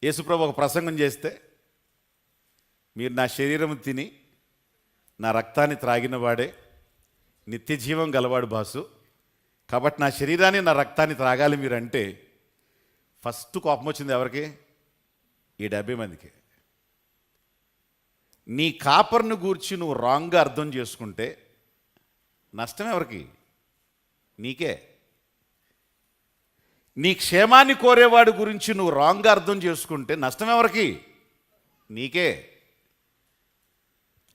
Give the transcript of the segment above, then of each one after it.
యేసుప్రభు ఒక ప్రసంగం చేస్తే, మీరు నా శరీరం తిని నా రక్తాన్ని త్రాగిన వాడే నిత్య జీవం గలవాడు బాసు, కాబట్టి నా శరీరాన్ని నా రక్తాన్ని త్రాగాలి మీరు అంటే ఫస్ట్ కోపం వచ్చింది ఎవరికి? ఈ 70 మందికి. నీ కాపర్ను గూర్చి నువ్వు రాంగ్గా అర్థం చేసుకుంటే నష్టం ఎవరికి? నీకే. నీ క్షేమాన్ని కోరేవాడి గురించి నువ్వు రాంగ్గా అర్థం చేసుకుంటే నష్టం ఎవరికి? నీకే.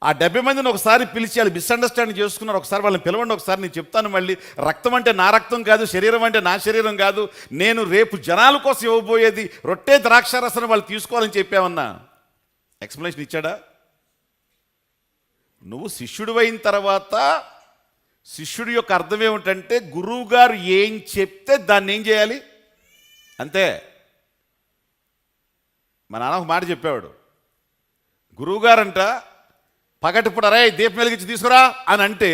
ఆ 70 మందిని ఒకసారి పిలిచి వాళ్ళు మిస్అండర్స్టాండింగ్ చేసుకున్నారు. ఒకసారి వాళ్ళని పిలవండి, ఒకసారి నేను చెప్తాను. మళ్ళీ రక్తం అంటే నా రక్తం కాదు, శరీరం అంటే నా శరీరం కాదు, నేను రేపు జనాల కోసం ఇవ్వబోయేది రొట్టె ద్రాక్షారసం వాళ్ళు తీసుకోవాలని చెప్పామన్నా ఎక్స్ప్లెనేషన్ ఇచ్చాడా? నువ్వు శిష్యుడు అయిన తర్వాత శిష్యుడి యొక్క అర్థం ఏమిటంటే గురువు గారు ఏం చెప్తే దాన్ని ఏం చేయాలి అంతే. మా నాన్న ఒక మాట చెప్పేవాడు, గురువుగారంట పగటిప్పుడు అరే దీపం వెలిగించి తీసుకురా అని అంటే,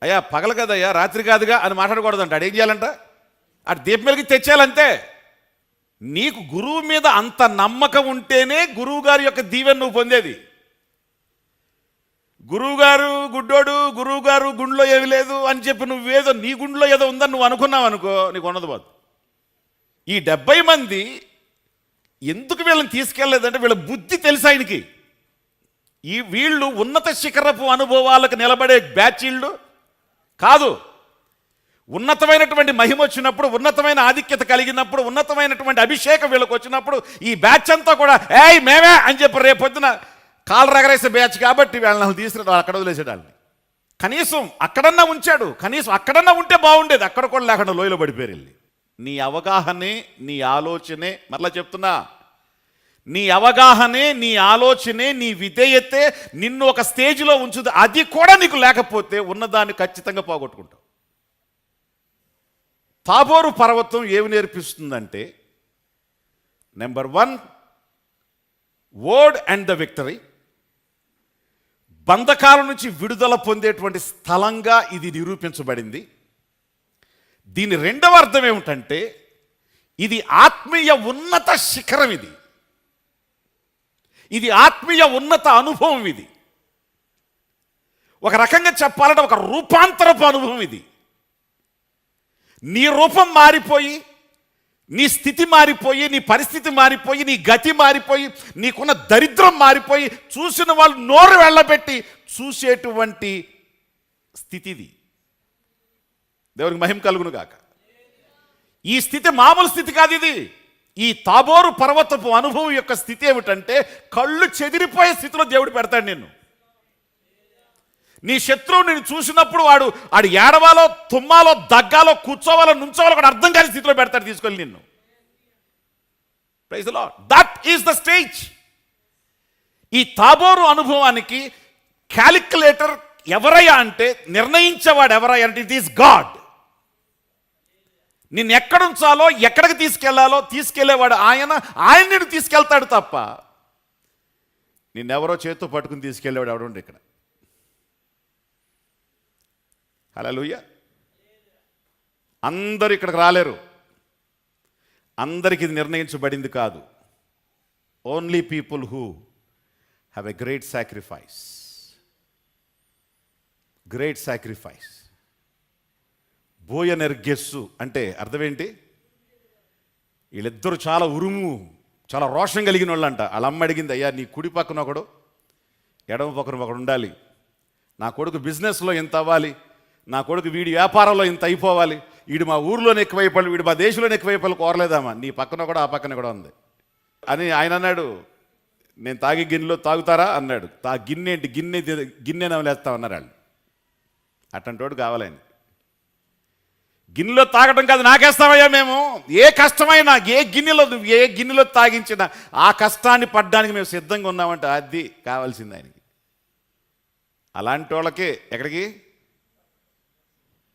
అయ్యా పగల కదయ్యా రాత్రి కాదుగా అని మాట్లాడకూడదంట. అడేం చేయాలంట? అటు దీపం వెలిగించి తెచ్చేయాలంతే. నీకు గురువు మీద అంత నమ్మకం ఉంటేనే గురువు గారి యొక్క దీవెన నువ్వు పొందేది. గురువుగారు గుడ్డోడు, గురువుగారు గుండెలో ఏమి లేదు అని చెప్పి నువ్వేదో నీ గుండెలో ఏదో ఉందని నువ్వు అనుకున్నావు అనుకో, నీకు ఉన్నది పోదు. ఈ 70 మంది ఎందుకు వీళ్ళని తీసుకెళ్ళలేదంటే వీళ్ళ బుద్ధి తెలుసు ఆయనకి. వీళ్ళు ఉన్నత శిఖరపు అనుభవాలకు నిలబడే బ్యాచీళ్ళు కాదు. ఉన్నతమైనటువంటి మహిమ వచ్చినప్పుడు, ఉన్నతమైన ఆధిక్యత కలిగినప్పుడు, ఉన్నతమైనటువంటి అభిషేకం వీళ్ళకి వచ్చినప్పుడు ఈ బ్యాచ్ అంతా కూడా ఏయ్ మేమే అని చెప్పి రేపొద్దున కాలు రగరేసే బ్యాచ్ కాబట్టి వీళ్ళని తీసుకురా అక్కడ వదిలేసాడు. వాళ్ళని కనీసం అక్కడన్నా ఉంచాడు. కనీసం అక్కడన్నా ఉంటే బాగుండేది. అక్కడ కూడా లేకుండా లోయలో పడిపోయారు వెళ్ళి. నీ అవగాహనే, నీ ఆలోచనే, మరలా చెప్తున్నా, నీ అవగాహనే, నీ ఆలోచనే, నీ విధేయతే నిన్ను ఒక స్టేజ్లో ఉంచుతుంది. అది కూడా నీకు లేకపోతే ఉన్నదాన్ని ఖచ్చితంగా పోగొట్టుకుంటావు. తాబోరు పర్వతం ఏమి నేర్పిస్తుందంటే, number 1 word and the victory. బంధకాల నుంచి విడుదల పొందేటువంటి స్థలంగా ఇది నిరూపించబడింది. దీని రెండవ అర్థం ఏమిటంటే, ఇది ఆత్మీయ ఉన్నత శిఖరం. ఇది ఆత్మీయ ఉన్నత అనుభవం. ఇది ఒక రకంగా చెప్పాలంటే ఒక రూపాంతరపు అనుభవం. ఇది నీ రూపం మారిపోయి, నీ స్థితి మారిపోయి, నీ పరిస్థితి మారిపోయి, నీ గతి మారిపోయి, నీకున్న దరిద్రం మారిపోయి, చూసిన వాళ్ళు నోరు వెళ్ళబెట్టి చూసేటువంటి స్థితి ఇది. దేవునికి మహిమ కలుగును గాక. ఈ స్థితి మామూలు స్థితి కాదు. ఇది ఈ తాబోరు పర్వతపు అనుభవం యొక్క స్థితి ఏమిటంటే, కళ్ళు చెదిరిపోయే స్థితిలో దేవుడు పెడతాడు నిన్ను. నీ శత్రువు నేను చూసినప్పుడు వాడు ఏడవాలో, తుమ్మాలో, దగ్గాలో, కూర్చోవాలో, నుంచోవాలో కూడా అర్థం కాని స్థితిలో పెడతాడు తీసుకొని నిన్ను. Praise the Lord. That is the stage. ఈ తాబోరు అనుభవానికి క్యాలిక్యులేటర్ ఎవరయ్యా అంటే, నిర్ణయించేవాడు ఎవరయ్యా అంటే ఇట్ ఈస్ గాడ్. నిన్ను ఎక్కడ ఉంచాలో, ఎక్కడికి తీసుకెళ్లాలో తీసుకెళ్లేవాడు ఆయన. నిన్ను తీసుకెళ్తాడు తప్ప నిన్నెవరో చేత్తో పట్టుకుని తీసుకెళ్లేవాడు ఎవడుండి ఇక్కడ. హల్లెలూయా. అందరూ ఇక్కడికి రాలేరు. అందరికి ఇది నిర్ణయించబడింది కాదు. Only people who have a great sacrifice. Great sacrifice. Boanerges అంటే అర్థం ఏంటి? వీళ్ళిద్దరూ చాలా ఉరుము, చాలా రోషం కలిగిన వాళ్ళు అంట. వాళ్ళ అమ్మ అడిగింది, అయ్యా నీ కుడి పక్కన ఒకడు, ఎడమ పక్కన ఒకడు ఉండాలి. నా కొడుకు బిజినెస్లో ఇంత అవ్వాలి, నా కొడుకు వీడి వ్యాపారంలో ఇంత అయిపోవాలి, వీడు మా ఊర్లోనే ఎక్కువైపోవాలి, వీడు మా దేశంలోనే ఎక్కువైపోవాలి కోరలేదామా? నీ పక్కన కూడా ఆ పక్కన కూడా ఉంది అని ఆయన అన్నాడు. నేను తాగి గిన్నెలో తాగుతారా అన్నాడు. గిన్నె ఏంటి? గిన్నె నవలేస్తామన్నారు వాళ్ళు. అట్టంటోడు కావాలని. గిన్నెలో తాగడం కాదు, నాకేస్తామయ్యా మేము. ఏ కష్టమైనా, ఏ గిన్నెలో తాగించినా ఆ కష్టాన్ని పడ్డానికి మేము సిద్ధంగా ఉన్నామంటే అది కావాల్సింది ఆయనకి. అలాంటి వాళ్ళకే ఎక్కడికి?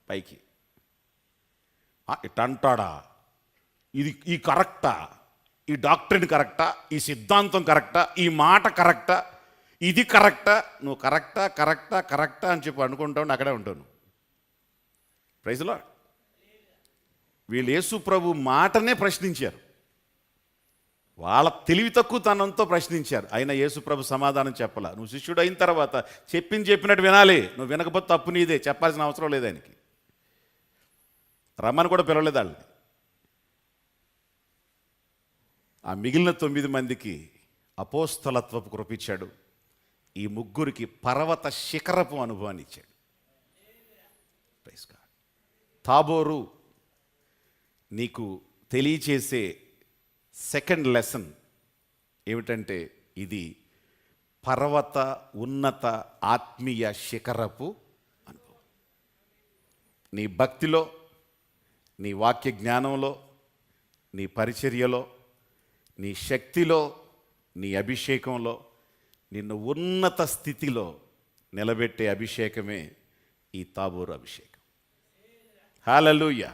పైకి. ఇట్టంటాడా? ఈ కరెక్టా? ఈ డాక్టరీన్ కరెక్టా? ఈ సిద్ధాంతం కరెక్టా? ఈ మాట కరెక్టా? ఇది కరెక్టా? నువ్వు కరెక్టా అని చెప్పి అనుకుంటావు, అక్కడే ఉంటాను. Praise the Lord. వీళ్ళు యేసు ప్రభు మాటనే ప్రశ్నించారు. వాళ్ళ తెలివి తక్కువతనంతో ప్రశ్నించారు. అయినా యేసుప్రభు సమాధానం చెప్పాల. నువ్వు శిష్యుడు అయిన తర్వాత చెప్పినట్టు వినాలి. నువ్వు వినకపోతే తప్పు నీదే, చెప్పాల్సిన అవసరం లేదు ఆయనకి. రమ్మని కూడా పిలవలేదు వాళ్ళని. ఆ మిగిలిన 9 మందికి అపోస్తలత్వపు కృపిచ్చాడు. ఈ ముగ్గురికి పర్వత శిఖరపు అనుభవాన్ని ఇచ్చాడు. Praise God. తాబోరు నీకు తెలియచేసే సెకండ్ లెసన్ ఏమిటంటే, ఇది పర్వత ఉన్నత ఆత్మీయ శిఖరపు అనుభవం. నీ భక్తిలో, నీ వాక్య జ్ఞానంలో, నీ పరిచర్యలో, నీ శక్తిలో, నీ అభిషేకంలో నిన్ను ఉన్నత స్థితిలో నిలబెట్టే అభిషేకమే ఈ తాబోరు అభిషేకం. హల్లెలూయా.